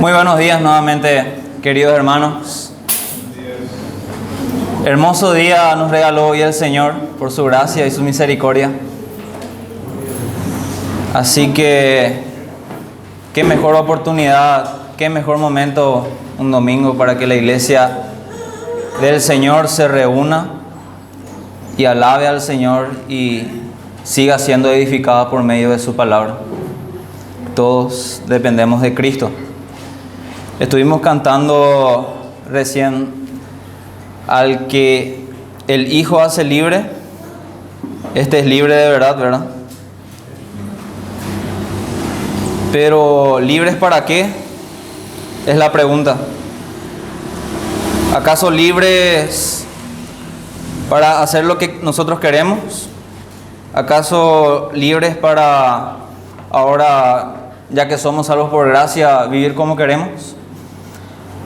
Muy buenos días nuevamente, queridos hermanos. Hermoso día nos regaló hoy el Señor por su gracia y su misericordia. Así que, qué mejor oportunidad, qué mejor momento un domingo para que la iglesia del Señor se reúna y alabe al Señor y siga siendo edificada por medio de su palabra. Todos dependemos de Cristo. Estuvimos cantando recién: al que el Hijo hace libre, este es libre de verdad, ¿verdad? Pero ¿libres para qué? Es la pregunta. ¿Acaso libres para hacer lo que nosotros queremos? ¿Acaso libres para ahora, ya que somos salvos por gracia, vivir como queremos?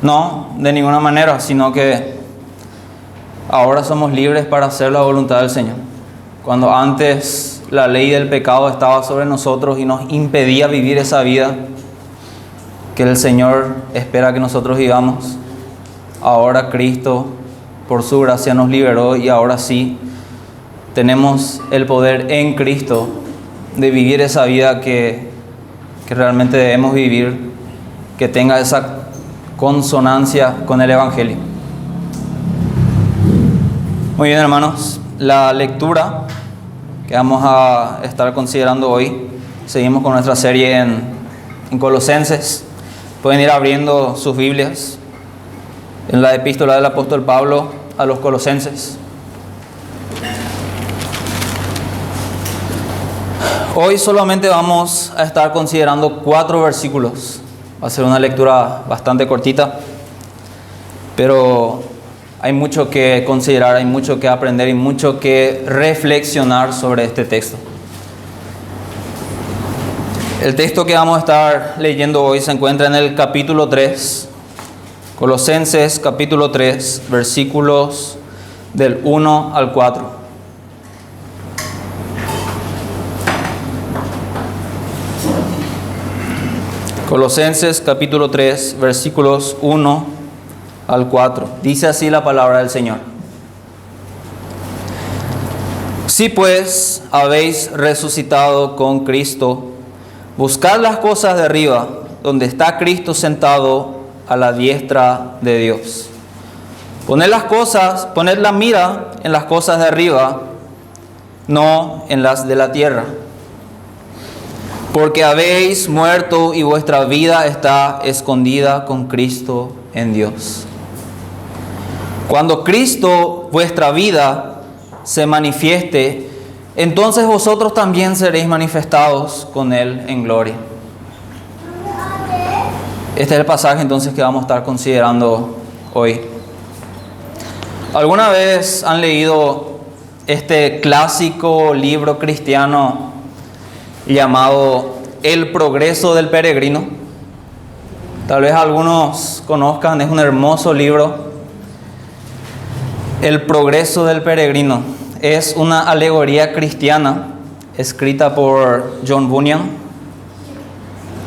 No, de ninguna manera, sino que ahora somos libres para hacer la voluntad del Señor. Cuando antes la ley del pecado estaba sobre nosotros y nos impedía vivir esa vida que el Señor espera que nosotros vivamos, ahora Cristo por su gracia nos liberó y ahora sí tenemos el poder en Cristo de vivir esa vida que realmente debemos vivir, que tenga esa consonancia con el Evangelio. Muy bien, hermanos, la lectura que vamos a estar considerando hoy, seguimos con nuestra serie en Colosenses. Pueden ir abriendo sus Biblias en la epístola del apóstol Pablo a los Colosenses. Hoy solamente vamos a estar considerando 4 versículos. Va a ser una lectura bastante cortita, pero hay mucho que considerar, hay mucho que aprender y mucho que reflexionar sobre este texto. El texto que vamos a estar leyendo hoy se encuentra en el capítulo 3, Colosenses capítulo 3, versículos del 1 al 4. Colosenses capítulo 3, versículos 1 al 4. Dice así la palabra del Señor. Si pues habéis resucitado con Cristo, buscad las cosas de arriba, donde está Cristo sentado a la diestra de Dios. Poned la mira en las cosas de arriba, no en las de la tierra. Porque habéis muerto y vuestra vida está escondida con Cristo en Dios. Cuando Cristo, vuestra vida, se manifieste, entonces vosotros también seréis manifestados con Él en gloria. Este es el pasaje entonces que vamos a estar considerando hoy. ¿Alguna vez han leído este clásico libro cristiano llamado El progreso del peregrino? Tal vez algunos conozcan, es un hermoso libro. El progreso del peregrino es una alegoría cristiana escrita por John Bunyan.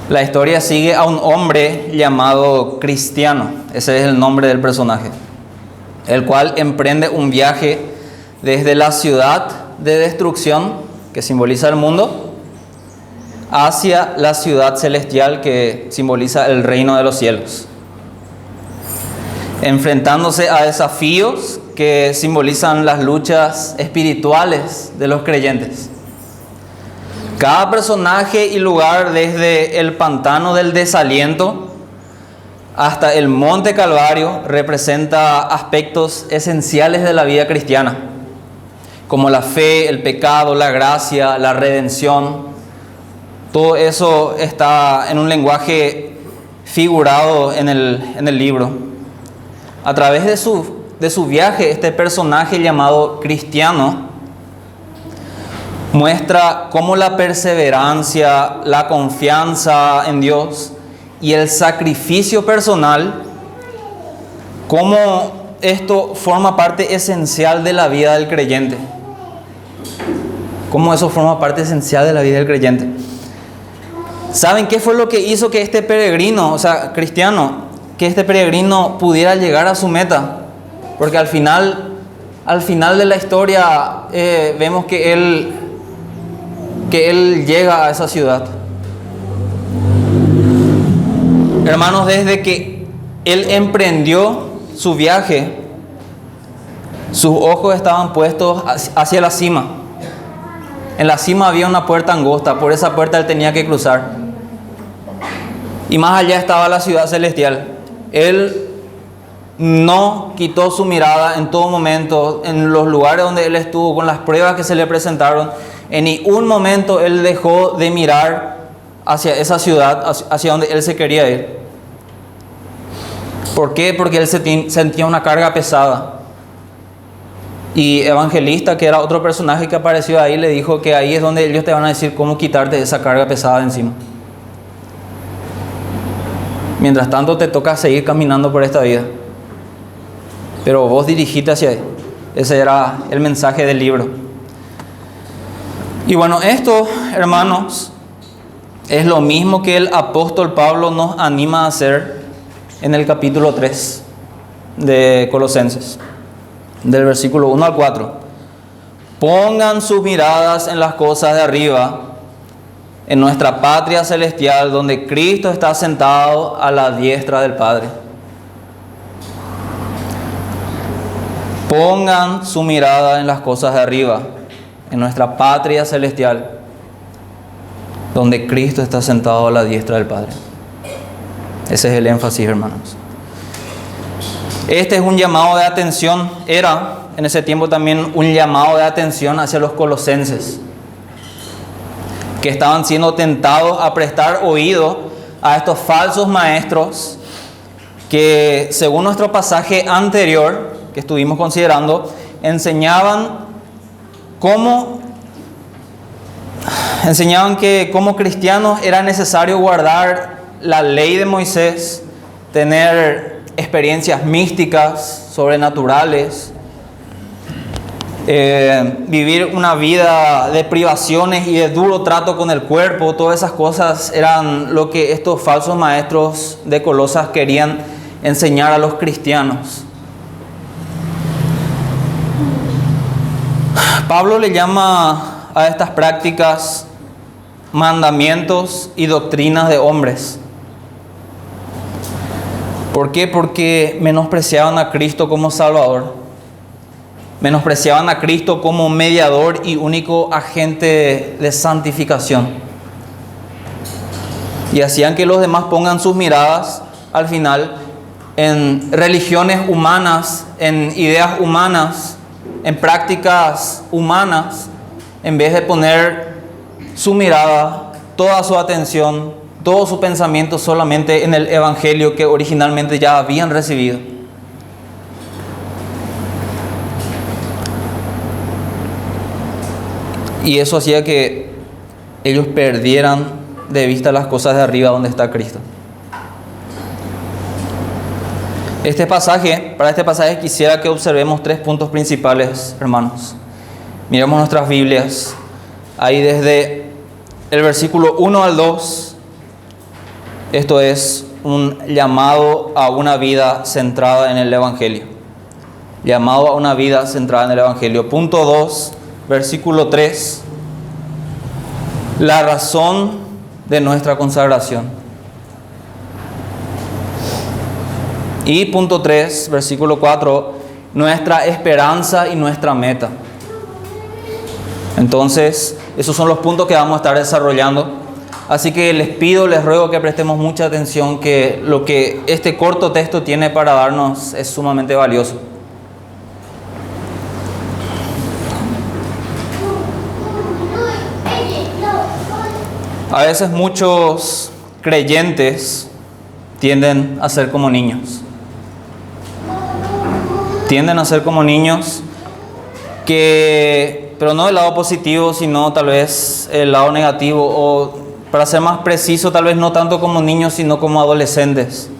La historia sigue a un hombre llamado Cristiano, ese es el nombre del personaje, el cual emprende un viaje desde la ciudad de destrucción, que simboliza el mundo, hacia la ciudad celestial, que simboliza el reino de los cielos, enfrentándose a desafíos que simbolizan las luchas espirituales de los creyentes. Cada personaje y lugar, desde el pantano del desaliento hasta el monte Calvario, representa aspectos esenciales de la vida cristiana, como la fe, el pecado, la gracia, la redención. Todo eso está en un lenguaje figurado en el libro. A través de su viaje, este personaje llamado Cristiano muestra cómo la perseverancia, la confianza en Dios y el sacrificio personal, cómo esto forma parte esencial de la vida del creyente. Cómo eso forma parte esencial de la vida del creyente. ¿Saben qué fue lo que hizo que este peregrino, o sea, cristiano, que este peregrino pudiera llegar a su meta? Porque al final de la historia vemos que él llega a esa ciudad. Hermanos, desde que él emprendió su viaje, sus ojos estaban puestos hacia la cima. En la cima había una puerta angosta, por esa puerta él tenía que cruzar. Y más allá estaba la ciudad celestial. Él no quitó su mirada en todo momento, en los lugares donde él estuvo, con las pruebas que se le presentaron. En ningún momento él dejó de mirar hacia esa ciudad, hacia donde él se quería ir. ¿Por qué? Porque él sentía una carga pesada. Y Evangelista, que era otro personaje que apareció ahí, le dijo que ahí es donde ellos te van a decir cómo quitarte esa carga pesada de encima. Mientras tanto te toca seguir caminando por esta vida, pero vos dirigiste hacia ahí. Ese era el mensaje del libro. Y bueno, esto, hermanos, es lo mismo que el apóstol Pablo nos anima a hacer en el capítulo 3 de Colosenses, del versículo 1 al 4. Pongan sus miradas en las cosas de arriba, en nuestra patria celestial, donde Cristo está sentado a la diestra del Padre. Pongan su mirada en las cosas de arriba, en nuestra patria celestial, donde Cristo está sentado a la diestra del Padre. Ese es el énfasis, hermanos. Este es un llamado de atención, era en ese tiempo también un llamado de atención hacia los colosenses, que estaban siendo tentados a prestar oído a estos falsos maestros que, según nuestro pasaje anterior que estuvimos considerando, enseñaban que como cristianos era necesario guardar la ley de Moisés, tener experiencias místicas, sobrenaturales, vivir una vida de privaciones y de duro trato con el cuerpo. Todas esas cosas eran lo que estos falsos maestros de Colosas querían enseñar a los cristianos. Pablo le llama a estas prácticas mandamientos y doctrinas de hombres. ¿Por qué? Porque menospreciaban a Cristo como Salvador. Menospreciaban a Cristo como mediador y único agente de santificación. Y hacían que los demás pongan sus miradas, al final, en religiones humanas, en ideas humanas, en prácticas humanas, en vez de poner su mirada, toda su atención, todo su pensamiento solamente en el Evangelio que originalmente ya habían recibido. Y eso hacía que ellos perdieran de vista las cosas de arriba donde está Cristo. Para este pasaje quisiera que observemos 3 puntos principales, hermanos. Miremos nuestras Biblias. Ahí desde el versículo 1 al 2, esto es un llamado a una vida centrada en el Evangelio. Llamado a una vida centrada en el Evangelio. Punto 2, versículo 3. La razón de nuestra consagración. Y punto 3, versículo 4, nuestra esperanza y nuestra meta. Entonces, esos son los puntos que vamos a estar desarrollando. Así que les ruego que prestemos mucha atención, que lo que este corto texto tiene para darnos es sumamente valioso. A veces muchos creyentes tienden a ser como niños. Tienden a ser como niños, pero no del lado positivo, sino tal vez el lado negativo, o para ser más preciso, tal vez no tanto como niños, sino como adolescentes,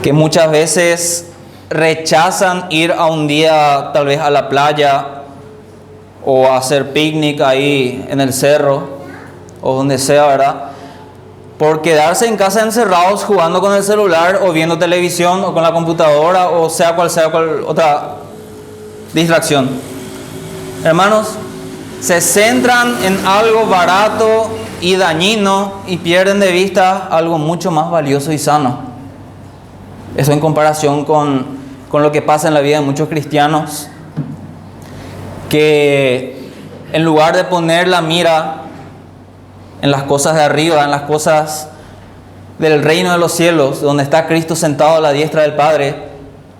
que muchas veces rechazan ir a un día tal vez a la playa o a hacer picnic ahí en el cerro o donde sea, ¿verdad? por quedarse en casa encerrados jugando con el celular o viendo televisión o con la computadora o sea cual otra distracción. Hermanos, se centran en algo barato y dañino y pierden de vista algo mucho más valioso y sano. Eso en comparación con lo que pasa en la vida de muchos cristianos, que en lugar de poner la mira en las cosas de arriba, en las cosas del reino de los cielos, donde está Cristo sentado a la diestra del Padre,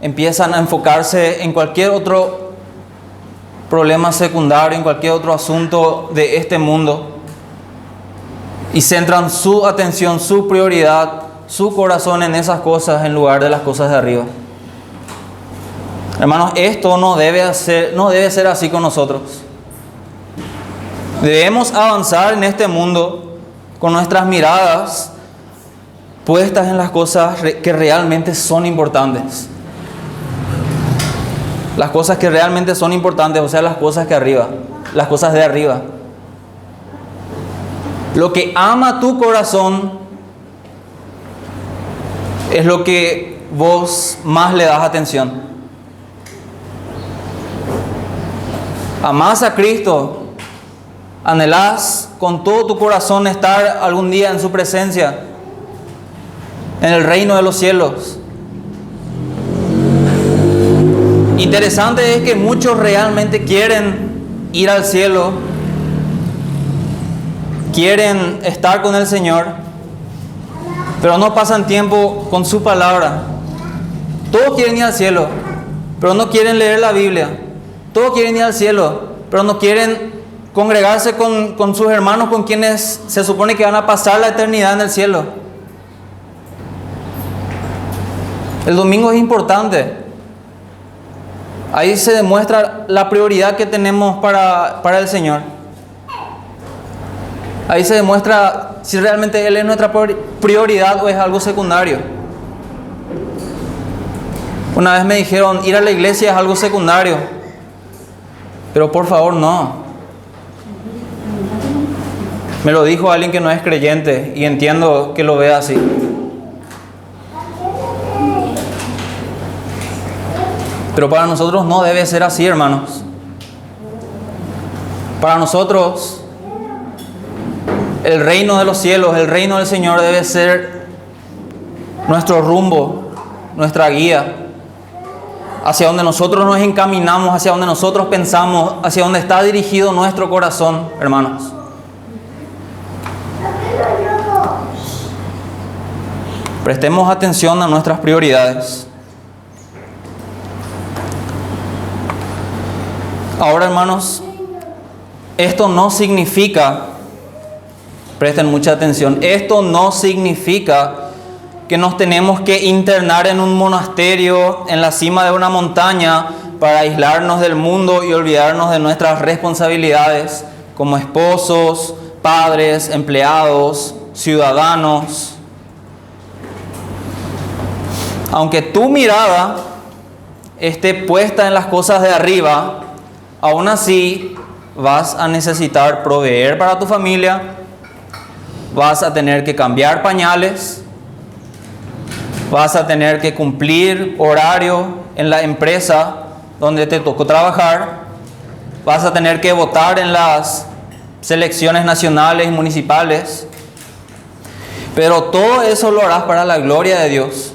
empiezan a enfocarse en cualquier otro problema secundario, en cualquier otro asunto de este mundo, y centran su atención, su prioridad, su corazón en esas cosas en lugar de las cosas de arriba. Hermanos, esto no debe ser así con nosotros. Debemos avanzar en este mundo con nuestras miradas puestas en las cosas que realmente son importantes. Las cosas que realmente son importantes, o sea, las cosas de arriba. Lo que ama tu corazón es lo que vos más le das atención. Amás a Cristo. Anhelás con todo tu corazón estar algún día en su presencia, en el reino de los cielos. Interesante es que muchos realmente quieren ir al cielo, quieren estar con el Señor, pero no pasan tiempo con su palabra. Todos quieren ir al cielo, pero no quieren leer la Biblia. Todos quieren ir al cielo, pero no quieren congregarse con sus hermanos con quienes se supone que van a pasar la eternidad en el cielo. El domingo es importante. Ahí se demuestra la prioridad que tenemos para el Señor. Ahí se demuestra si realmente Él es nuestra prioridad o es algo secundario. Una vez me dijeron, ir a la iglesia es algo secundario. Pero por favor, no. Me lo dijo alguien que no es creyente y entiendo que lo vea así. Pero para nosotros no debe ser así, hermanos. Para nosotros, el reino de los cielos, el reino del Señor debe ser nuestro rumbo, nuestra guía, hacia donde nosotros nos encaminamos, hacia donde nosotros pensamos, hacia donde está dirigido nuestro corazón, hermanos. Prestemos atención a nuestras prioridades. Ahora, hermanos, esto no significa, presten mucha atención, esto no significa que nos tenemos que internar en un monasterio en la cima de una montaña para aislarnos del mundo y olvidarnos de nuestras responsabilidades como esposos, padres, empleados, ciudadanos. Aunque tu mirada esté puesta en las cosas de arriba, aún así vas a necesitar proveer para tu familia, vas a tener que cambiar pañales, vas a tener que cumplir horario en la empresa donde te tocó trabajar, vas a tener que votar en las selecciones nacionales y municipales, pero todo eso lo harás para la gloria de Dios.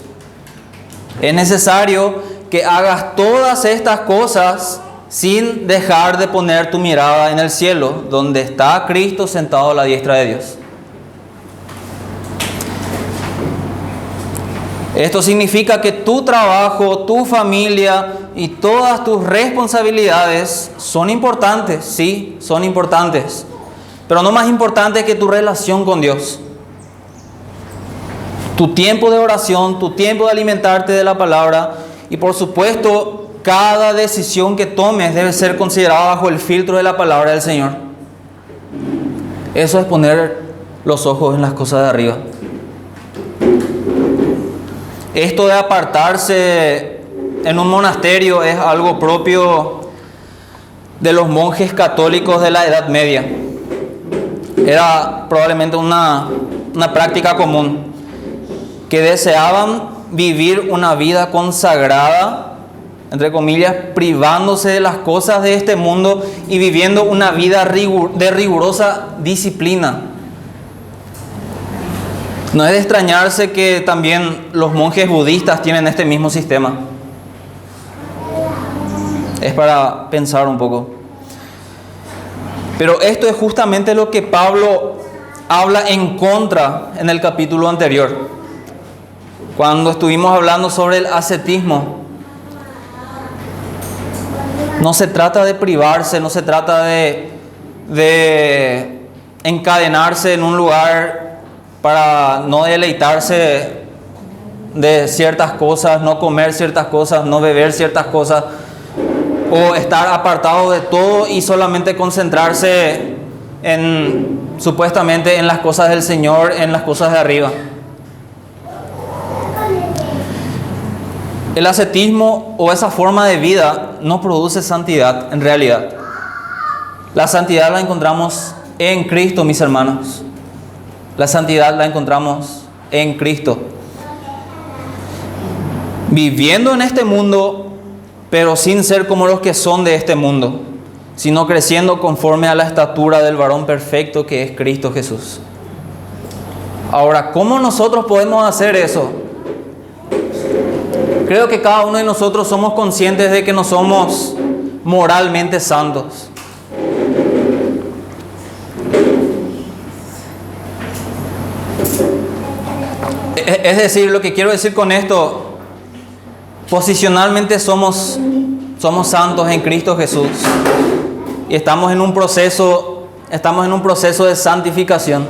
Es necesario que hagas todas estas cosas sin dejar de poner tu mirada en el cielo, donde está Cristo sentado a la diestra de Dios. Esto significa que tu trabajo, tu familia y todas tus responsabilidades son importantes, sí, son importantes, pero no más importante que tu relación con Dios. Tu tiempo de oración, tu tiempo de alimentarte de la palabra y por supuesto cada decisión que tomes debe ser considerada bajo el filtro de la palabra del Señor. Eso es poner los ojos en las cosas de arriba. Esto de apartarse en un monasterio es algo propio de los monjes católicos de la Edad Media. Era probablemente una una práctica común, que deseaban vivir una vida consagrada, entre comillas, privándose de las cosas de este mundo y viviendo una vida de rigurosa disciplina. No es de extrañarse que también los monjes budistas tienen este mismo sistema. Es para pensar un poco. Pero esto es justamente lo que Pablo habla en contra en el capítulo anterior, cuando estuvimos hablando sobre el ascetismo. No se trata de privarse, no se trata de encadenarse en un lugar para no deleitarse de ciertas cosas, no comer ciertas cosas, no beber ciertas cosas, o estar apartado de todo y solamente concentrarse supuestamente en las cosas del Señor, en las cosas de arriba. El ascetismo o esa forma de vida no produce santidad en realidad. La santidad la encontramos en Cristo, mis hermanos. La santidad la encontramos en Cristo. Viviendo en este mundo, pero sin ser como los que son de este mundo, sino creciendo conforme a la estatura del varón perfecto que es Cristo Jesús. Ahora, ¿cómo nosotros podemos hacer eso? Creo que cada uno de nosotros somos conscientes de que no somos moralmente santos. Es decir, lo que quiero decir con esto, posicionalmente somos santos en Cristo Jesús y estamos en un proceso de santificación,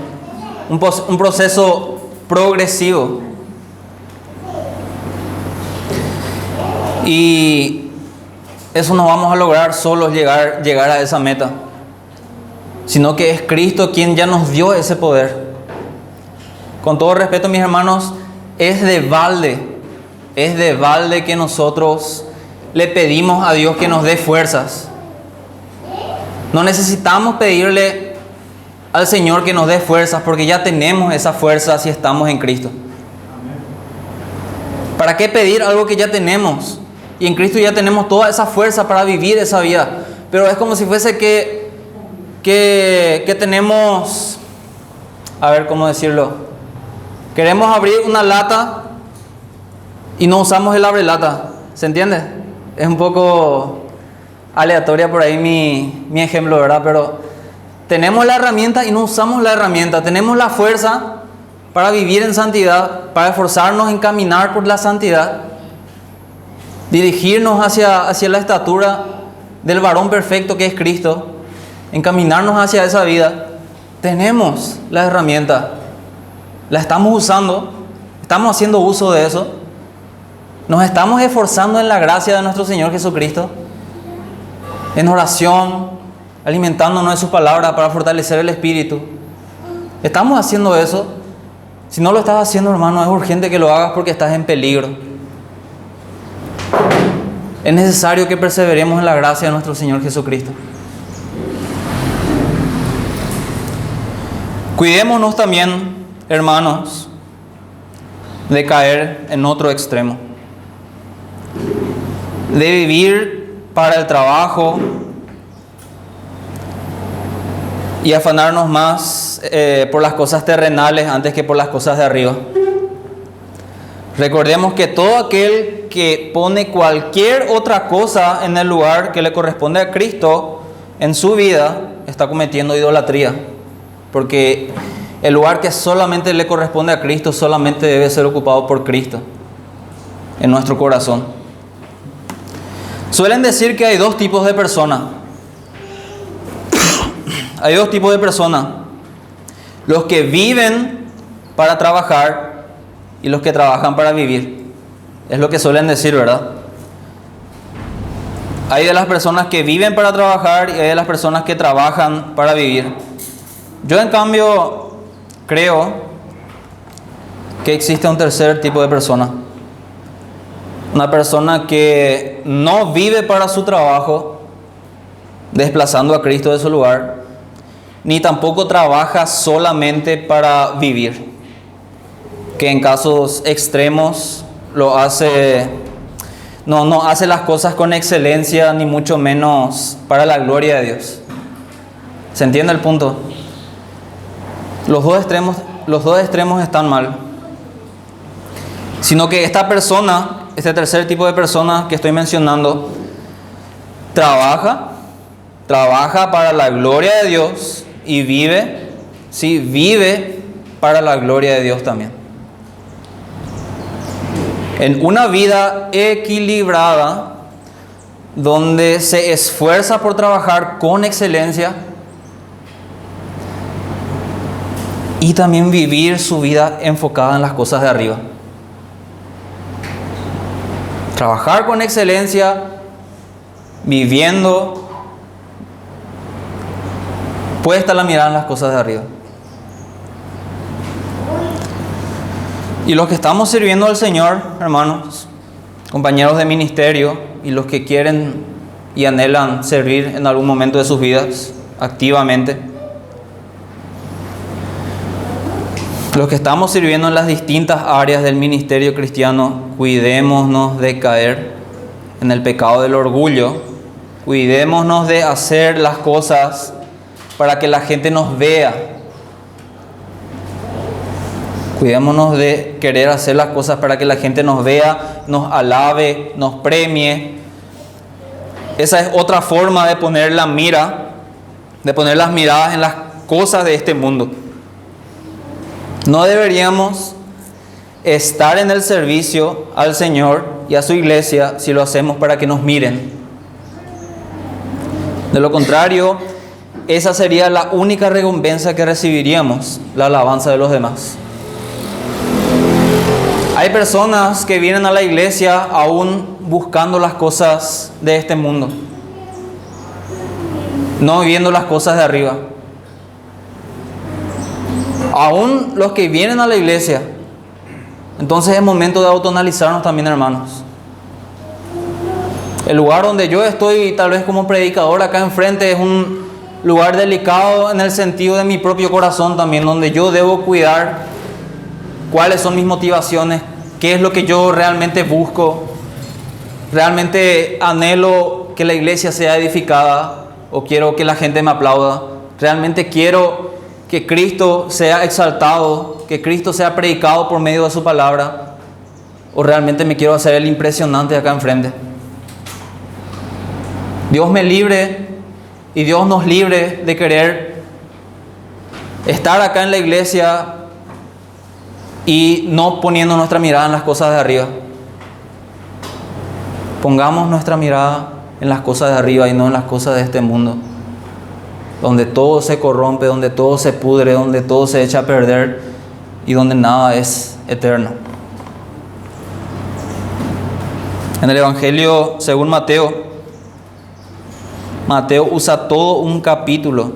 un proceso progresivo. Y eso no vamos a lograr solos llegar a esa meta, sino que es Cristo quien ya nos dio ese poder. Con todo respeto, mis hermanos, es de balde que nosotros le pedimos a Dios que nos dé fuerzas. No necesitamos pedirle al Señor que nos dé fuerzas, porque ya tenemos esa fuerza si estamos en Cristo. ¿Para qué pedir algo que ya tenemos? Y en Cristo ya tenemos toda esa fuerza para vivir esa vida. Pero es como si fuese que tenemos, a ver cómo decirlo, queremos abrir una lata y no usamos el abrelata. ¿Se entiende? Es un poco aleatoria por ahí mi ejemplo, ¿verdad? Pero tenemos la herramienta y no usamos la herramienta. Tenemos la fuerza para vivir en santidad, para esforzarnos en caminar por la santidad, dirigirnos hacia la estatura del varón perfecto que es Cristo, encaminarnos hacia esa vida. Tenemos la herramienta, la estamos usando, estamos haciendo uso de eso, nos estamos esforzando en la gracia de nuestro Señor Jesucristo, en oración, alimentándonos de su palabra para fortalecer el espíritu. Estamos haciendo eso. Si no lo estás haciendo, hermano, es urgente que lo hagas porque estás en peligro. Es necesario que perseveremos en la gracia de nuestro Señor Jesucristo. Cuidémonos también, hermanos, de caer en otro extremo, de vivir para el trabajo y afanarnos más por las cosas terrenales antes que por las cosas de arriba. Recordemos que todo aquel que pone cualquier otra cosa en el lugar que le corresponde a Cristo en su vida está cometiendo idolatría, porque el lugar que solamente le corresponde a Cristo solamente debe ser ocupado por Cristo en nuestro corazón. Suelen decir que hay dos tipos de personas. Hay dos tipos de personas: los que viven para trabajar y los que trabajan para vivir. Es lo que suelen decir, ¿verdad? Hay de las personas que viven para trabajar y hay de las personas que trabajan para vivir. Yo, en cambio, creo que existe un tercer tipo de persona. Una persona que no vive para su trabajo, desplazando a Cristo de su lugar, ni tampoco trabaja solamente para vivir. que en casos extremos lo hace, no hace las cosas con excelencia, ni mucho menos para la gloria de Dios. ¿Se entiende el punto? Los dos extremos están mal. Sino que esta persona, este tercer tipo de persona que estoy mencionando, trabaja para la gloria de Dios y vive para la gloria de Dios también. En una vida equilibrada, donde se esfuerza por trabajar con excelencia y también vivir su vida enfocada en las cosas de arriba. Trabajar con excelencia, viviendo, puesta la mirada en las cosas de arriba. Y los que estamos sirviendo al Señor, hermanos, compañeros de ministerio, y los que quieren y anhelan servir en algún momento de sus vidas activamente, los que estamos sirviendo en las distintas áreas del ministerio cristiano, cuidémonos de caer en el pecado del orgullo, cuidémonos de hacer las cosas para que la gente nos vea. Cuidémonos de querer hacer las cosas para que la gente nos vea, nos alabe, nos premie. Esa es otra forma de poner la mira, de poner las miradas en las cosas de este mundo. No deberíamos estar en el servicio al Señor y a su iglesia si lo hacemos para que nos miren. De lo contrario, esa sería la única recompensa que recibiríamos, la alabanza de los demás. Hay personas que vienen a la iglesia aún buscando las cosas de este mundo, no viviendo las cosas de arriba. Aún los que vienen a la iglesia. Entonces es momento de autoanalizarnos también, hermanos. El lugar donde yo estoy, tal vez como predicador acá enfrente, es un lugar delicado en el sentido de mi propio corazón también, donde yo debo cuidar cuáles son mis motivaciones, qué es lo que yo realmente busco. Realmente anhelo que la iglesia sea edificada o quiero que la gente me aplauda. Realmente quiero que Cristo sea exaltado, que Cristo sea predicado por medio de su palabra, o realmente me quiero hacer el impresionante acá enfrente. Dios me libre y Dios nos libre de querer estar acá en la iglesia y no poniendo nuestra mirada en las cosas de arriba. Pongamos nuestra mirada en las cosas de arriba y no en las cosas de este mundo, donde todo se corrompe, donde todo se pudre, donde todo se echa a perder y donde nada es eterno. En el Evangelio según Mateo usa todo un capítulo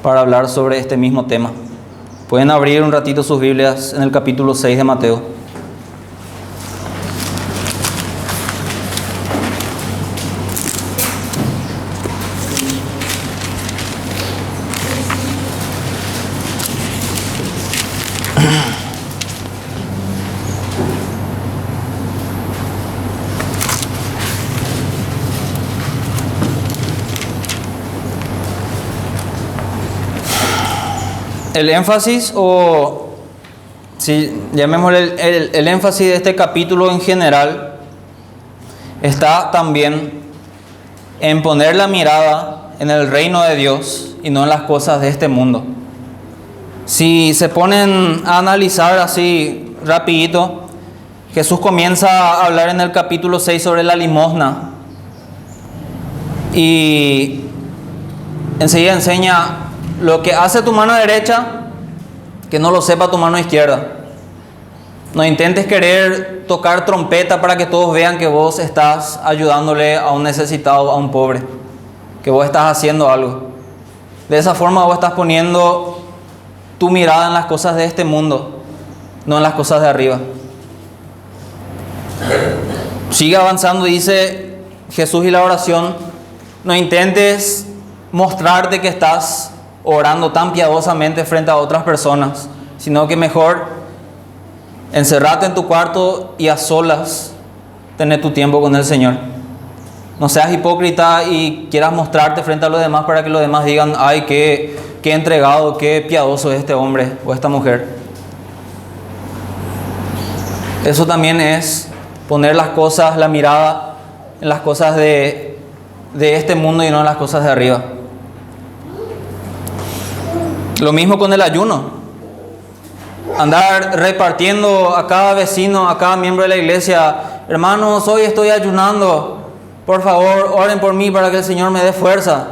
para hablar sobre este mismo tema. Pueden abrir un ratito sus Biblias en el capítulo 6 de Mateo. El énfasis, o si llamémosle el énfasis de este capítulo en general, está también en poner la mirada en el reino de Dios y no en las cosas de este mundo. Si se ponen a analizar así rapidito, Jesús comienza a hablar en el capítulo 6 sobre la limosna y enseguida enseña: lo que hace tu mano derecha, que no lo sepa tu mano izquierda. No intentes querer tocar trompeta para que todos vean que vos estás ayudándole a un necesitado, a un pobre, que vos estás haciendo algo. De esa forma vos estás poniendo tu mirada en las cosas de este mundo, no en las cosas de arriba. Sigue avanzando, dice Jesús, y la oración: no intentes mostrarte que estás orando tan piadosamente frente a otras personas, sino que mejor Encerrate en tu cuarto y a solas tener tu tiempo con el Señor. No seas hipócrita y quieras mostrarte frente a los demás para que los demás digan, ay, qué entregado, qué piadoso es este hombre o esta mujer. Eso también es poner las cosas, la mirada en las cosas de este mundo y no en las cosas de arriba. Lo mismo con el ayuno. Andar repartiendo a cada vecino, a cada miembro de la iglesia, hermanos, hoy estoy ayunando, por favor, oren por mí para que el Señor me dé fuerza.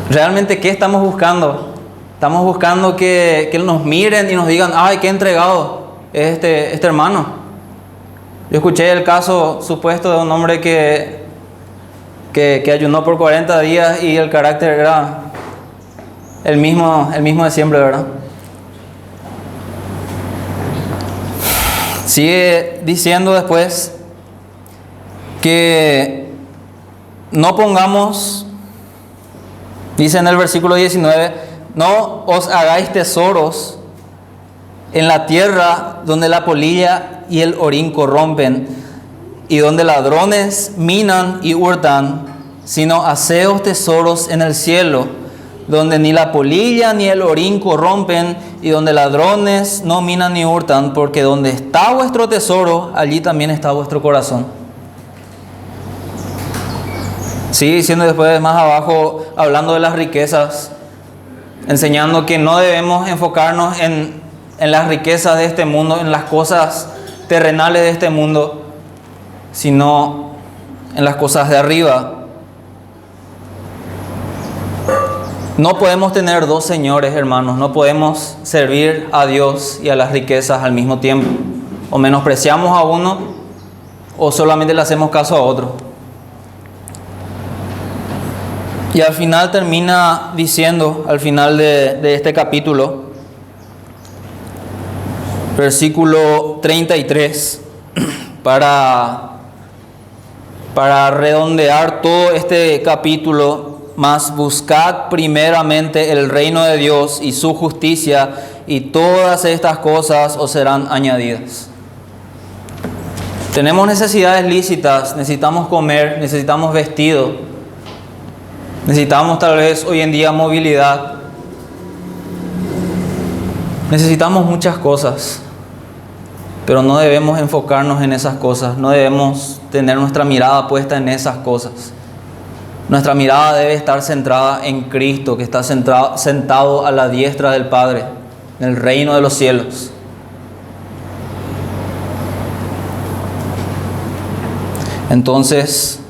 ¿Realmente qué estamos buscando? Estamos buscando que nos miren y nos digan, ay, qué entregado es este hermano. Yo escuché el caso supuesto de un hombre que ayunó por 40 días y el carácter era el mismo de siempre, ¿verdad? Sigue diciendo después que no pongamos, dice en el versículo 19, no os hagáis tesoros en la tierra donde la polilla y el orín corrompen y donde ladrones minan y hurtan, sino haceos tesoros en el cielo, donde ni la polilla ni el orín corrompen y donde ladrones no minan ni hurtan, porque donde está vuestro tesoro, allí también está vuestro corazón. Sigue diciendo después más abajo, hablando de las riquezas, enseñando que no debemos enfocarnos en las riquezas de este mundo, en las cosas terrenales de este mundo, sino en las cosas de arriba. No podemos tener dos señores, hermanos. No podemos servir a Dios y a las riquezas al mismo tiempo. O menospreciamos a uno o solamente le hacemos caso a otro. Y al final termina diciendo, al final de este capítulo, versículo 33, para redondear todo este capítulo: mas buscad primeramente el reino de Dios y su justicia, y todas estas cosas os serán añadidas. Tenemos necesidades lícitas, necesitamos comer, necesitamos vestido, necesitamos tal vez hoy en día movilidad, necesitamos muchas cosas, pero no debemos enfocarnos en esas cosas, no debemos tener nuestra mirada puesta en esas cosas. Nuestra mirada debe estar centrada en Cristo, que está sentado a la diestra del Padre, en el reino de los cielos. Entonces,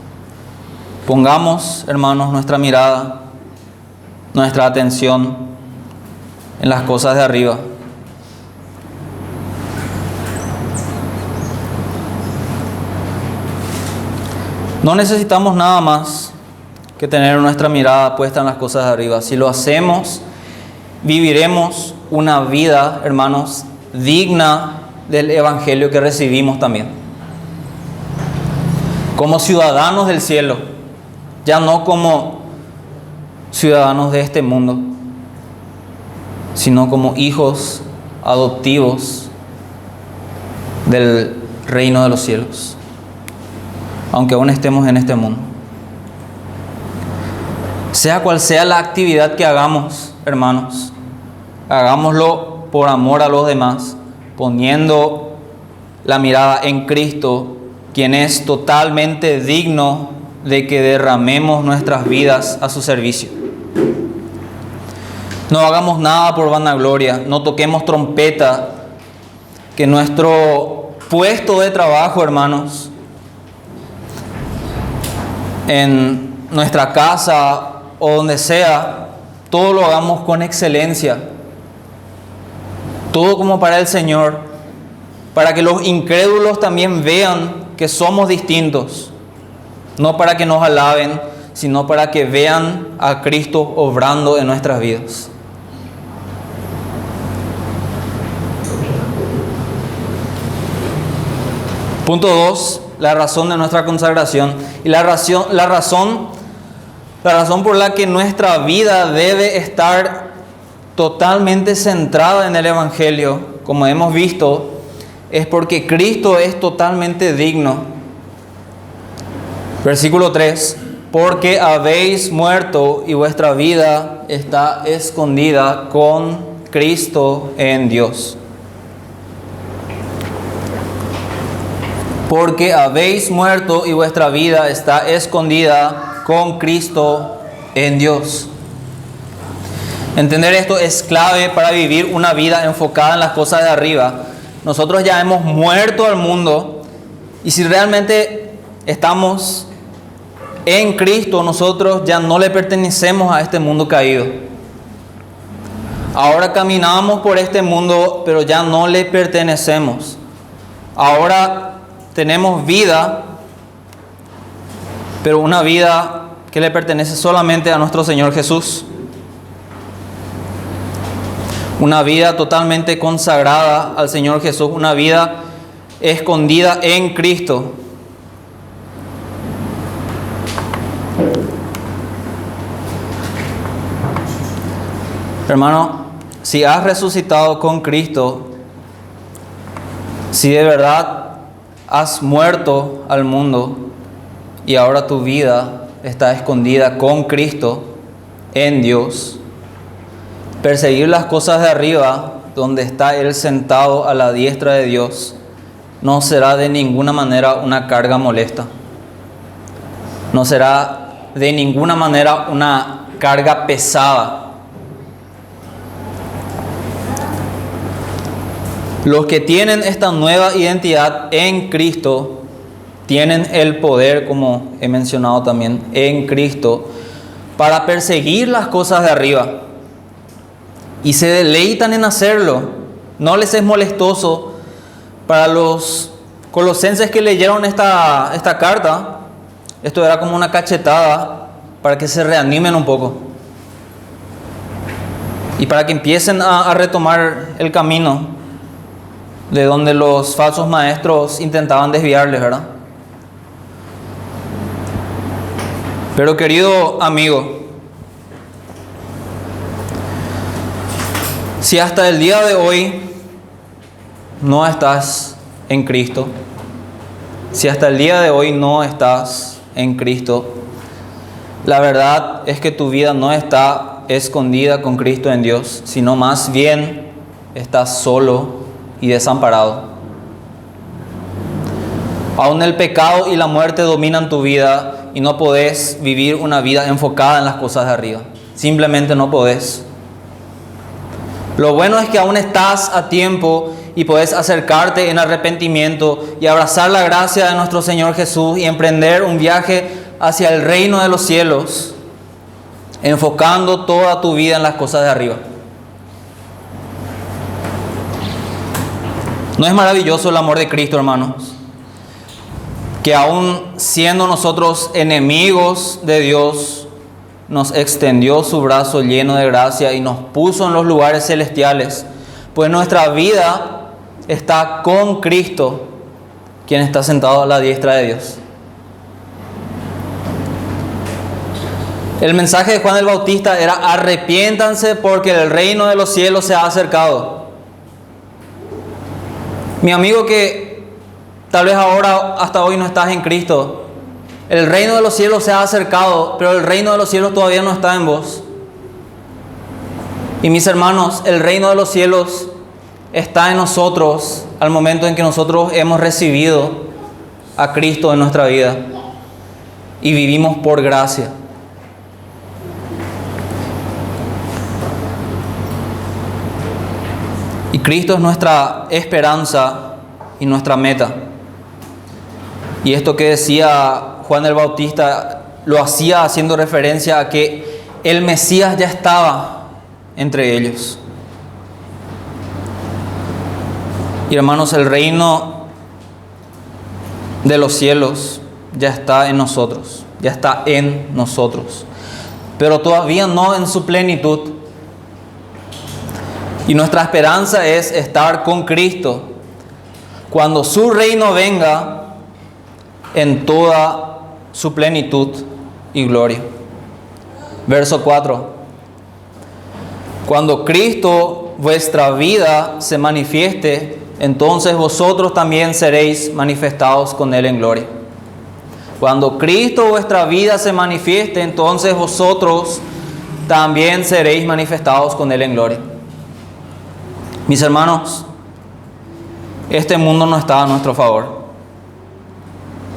pongamos, hermanos, nuestra mirada, nuestra atención en las cosas de arriba. No necesitamos nada más que tener nuestra mirada puesta en las cosas de arriba. Si lo hacemos, viviremos una vida, hermanos, digna del evangelio que recibimos también. Como ciudadanos del cielo, ya no como ciudadanos de este mundo, sino como hijos adoptivos del reino de los cielos, aunque aún estemos en este mundo. Sea cual sea la actividad que hagamos, hermanos, hagámoslo por amor a los demás, poniendo la mirada en Cristo, quien es totalmente digno de que derramemos nuestras vidas a su servicio. No hagamos nada por vanagloria, no toquemos trompeta, que nuestro puesto de trabajo, hermanos, en nuestra casa o donde sea, todo lo hagamos con excelencia, todo como para el Señor, para que los incrédulos también vean que somos distintos, no para que nos alaben, sino para que vean a Cristo obrando en nuestras vidas. Punto 2, la razón de nuestra consagración. Y la razón por la que nuestra vida debe estar totalmente centrada en el Evangelio, como hemos visto, es porque Cristo es totalmente digno. Versículo 3: porque habéis muerto y vuestra vida está escondida con Cristo en Dios. Porque habéis muerto y vuestra vida está escondida con Cristo en Dios. Entender esto es clave para vivir una vida enfocada en las cosas de arriba. Nosotros ya hemos muerto al mundo, y si realmente estamos en Cristo, nosotros ya no le pertenecemos a este mundo caído. Ahora caminamos por este mundo, pero ya no le pertenecemos. Ahora tenemos vida, pero una vida que le pertenece solamente a nuestro Señor Jesús. Una vida totalmente consagrada al Señor Jesús, una vida escondida en Cristo. Hermano, si has resucitado con Cristo, si de verdad has muerto al mundo y ahora tu vida está escondida con Cristo en Dios, perseguir las cosas de arriba, donde está Él sentado a la diestra de Dios, no será de ninguna manera una carga molesta. No será de ninguna manera una carga pesada. Los que tienen esta nueva identidad en Cristo tienen el poder, como he mencionado también, en Cristo, para perseguir las cosas de arriba. Y se deleitan en hacerlo. No les es molestoso. Para los colosenses que leyeron esta carta, esto era como una cachetada para que se reanimen un poco. Y para que empiecen a retomar el camino de donde los falsos maestros intentaban desviarles, ¿verdad? Pero querido amigo, si hasta el día de hoy no estás en Cristo, si hasta el día de hoy no estás en Cristo, la verdad es que tu vida no está escondida con Cristo en Dios, sino más bien estás solo y desamparado. Aún el pecado y la muerte dominan tu vida y no podés vivir una vida enfocada en las cosas de arriba. Simplemente no podés. Lo bueno es que aún estás a tiempo y podés acercarte en arrepentimiento y abrazar la gracia de nuestro Señor Jesús y emprender un viaje hacia el reino de los cielos, enfocando toda tu vida en las cosas de arriba. ¿No es maravilloso el amor de Cristo, hermanos? Que aún siendo nosotros enemigos de Dios, nos extendió su brazo lleno de gracia y nos puso en los lugares celestiales, pues nuestra vida está con Cristo, quien está sentado a la diestra de Dios. El mensaje de Juan el Bautista era: arrepiéntanse porque el reino de los cielos se ha acercado. Mi amigo que tal vez ahora, hasta hoy no estás en Cristo, el reino de los cielos se ha acercado, pero el reino de los cielos todavía no está en vos. Y mis hermanos, el reino de los cielos está en nosotros al momento en que nosotros hemos recibido a Cristo en nuestra vida y vivimos por gracia. Y Cristo es nuestra esperanza y nuestra meta. Y esto que decía Juan el Bautista lo hacía haciendo referencia a que el Mesías ya estaba entre ellos. Y hermanos, el reino de los cielos ya está en nosotros, ya está en nosotros, pero todavía no en su plenitud. Y nuestra esperanza es estar con Cristo cuando su reino venga en toda su plenitud y gloria. Verso 4. Cuando Cristo, vuestra vida, se manifieste, entonces vosotros también seréis manifestados con Él en gloria. Cuando Cristo, vuestra vida, se manifieste, entonces vosotros también seréis manifestados con Él en gloria. Mis hermanos, este mundo no está a nuestro favor.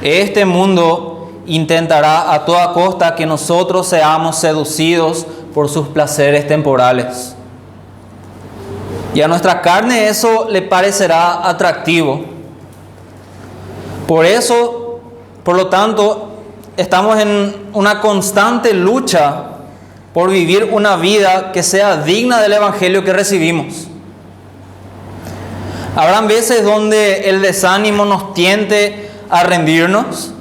Este mundo intentará a toda costa que nosotros seamos seducidos por sus placeres temporales. Y a nuestra carne eso le parecerá atractivo. Por lo tanto, estamos en una constante lucha por vivir una vida que sea digna del Evangelio que recibimos. Habrán veces donde el desánimo nos tiente a rendirnos,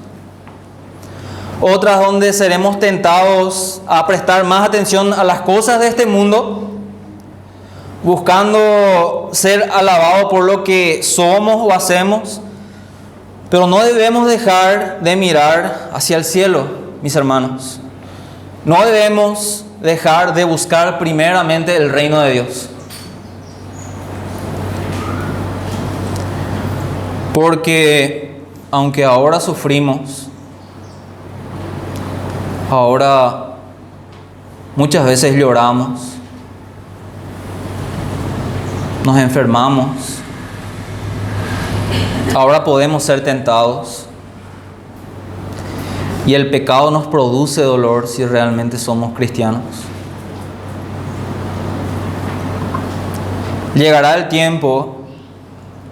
otras donde seremos tentados a prestar más atención a las cosas de este mundo, buscando ser alabados por lo que somos o hacemos, pero no debemos dejar de mirar hacia el cielo, mis hermanos. No debemos dejar de buscar primeramente el reino de Dios. Porque aunque ahora sufrimos, ahora muchas veces lloramos, nos enfermamos, ahora podemos ser tentados y el pecado nos produce dolor si realmente somos cristianos. Llegará el tiempo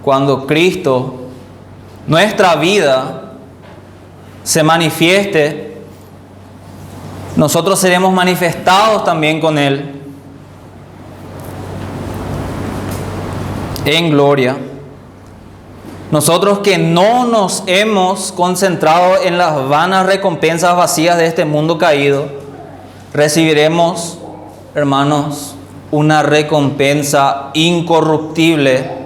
cuando Cristo, nuestra vida, se manifieste, nosotros seremos manifestados también con Él en gloria. Nosotros que no nos hemos concentrado en las vanas recompensas vacías de este mundo caído, recibiremos, hermanos, una recompensa incorruptible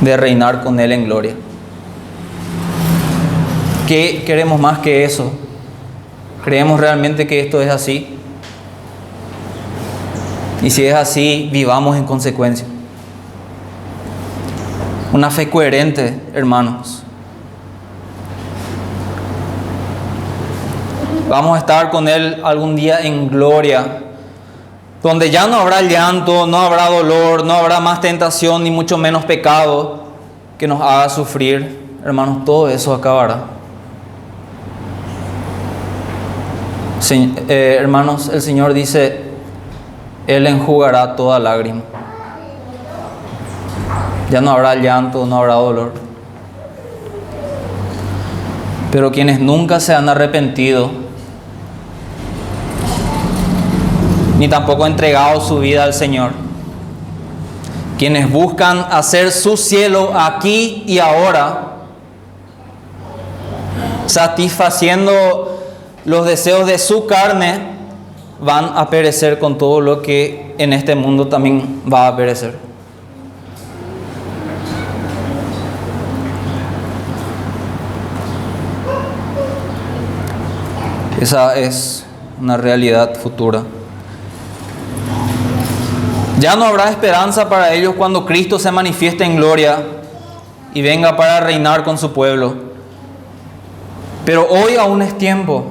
de reinar con Él en gloria. ¿Qué queremos más que eso? ¿Creemos realmente que esto es así? Y si es así, vivamos en consecuencia. Una fe coherente, hermanos. Vamos a estar con Él algún día en gloria, donde ya no habrá llanto, no habrá dolor, no habrá más tentación, ni mucho menos pecado que nos haga sufrir. Hermanos, todo eso acabará. Hermanos, el Señor dice, Él enjugará toda lágrima. Ya no habrá llanto, no habrá dolor. Pero quienes nunca se han arrepentido, ni tampoco entregado su vida al Señor, quienes buscan hacer su cielo aquí y ahora, satisfaciendo los deseos de su carne, van a perecer con todo lo que en este mundo también va a perecer. Esa es una realidad futura. Ya no habrá esperanza para ellos cuando Cristo se manifieste en gloria y venga para reinar con su pueblo. Pero hoy aún es tiempo.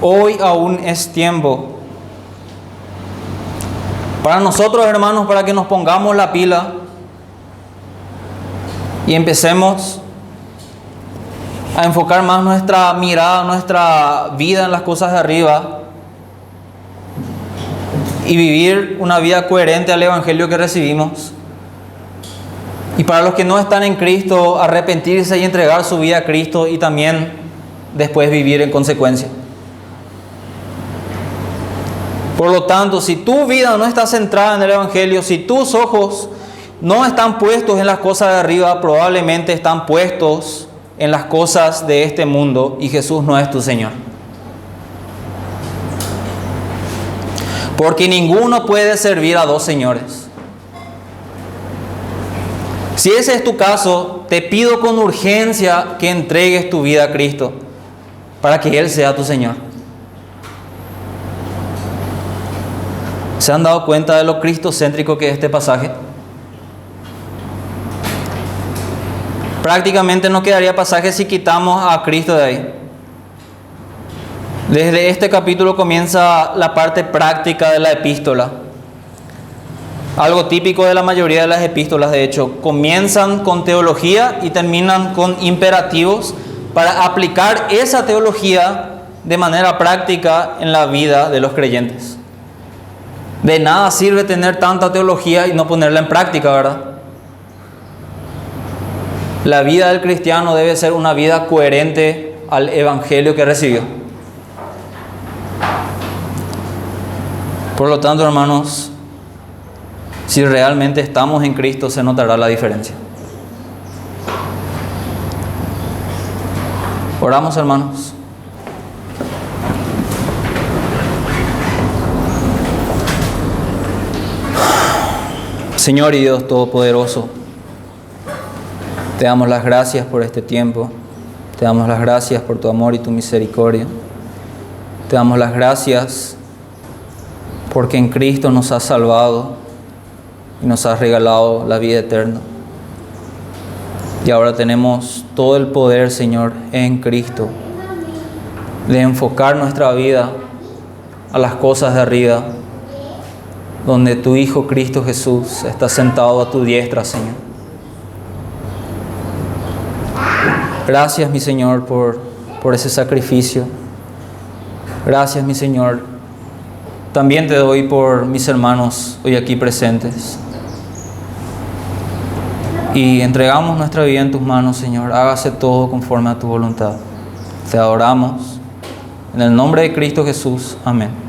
Hoy aún es tiempo. Para nosotros, hermanos, para que nos pongamos la pila y empecemos a enfocar más nuestra mirada, nuestra vida en las cosas de arriba y vivir una vida coherente al Evangelio que recibimos. Y para los que no están en Cristo, arrepentirse y entregar su vida a Cristo y también después vivir en consecuencia. Por lo tanto, si tu vida no está centrada en el Evangelio, si tus ojos no están puestos en las cosas de arriba, probablemente están puestos en las cosas de este mundo y Jesús no es tu Señor. Porque ninguno puede servir a dos señores. Si ese es tu caso, te pido con urgencia que entregues tu vida a Cristo para que Él sea tu Señor. ¿Se han dado cuenta de lo cristocéntrico que es este pasaje? Prácticamente no quedaría pasaje si quitamos a Cristo de ahí. Desde este capítulo comienza la parte práctica de la epístola. Algo típico de la mayoría de las epístolas, de hecho, comienzan con teología y terminan con imperativos para aplicar esa teología de manera práctica en la vida de los creyentes. De nada sirve tener tanta teología y no ponerla en práctica, ¿verdad? La vida del cristiano debe ser una vida coherente al evangelio que recibió. Por lo tanto, hermanos, si realmente estamos en Cristo, se notará la diferencia. Oramos, hermanos. Señor y Dios Todopoderoso, te damos las gracias por este tiempo. Te damos las gracias por tu amor y tu misericordia. Te damos las gracias porque en Cristo nos has salvado y nos has regalado la vida eterna. Y ahora tenemos todo el poder, Señor, en Cristo, de enfocar nuestra vida a las cosas de arriba, donde tu Hijo Cristo Jesús está sentado a tu diestra, Señor. Gracias, mi Señor, por ese sacrificio. Gracias, mi Señor. También te doy por mis hermanos hoy aquí presentes. Y entregamos nuestra vida en tus manos, Señor. Hágase todo conforme a tu voluntad. Te adoramos. En el nombre de Cristo Jesús. Amén.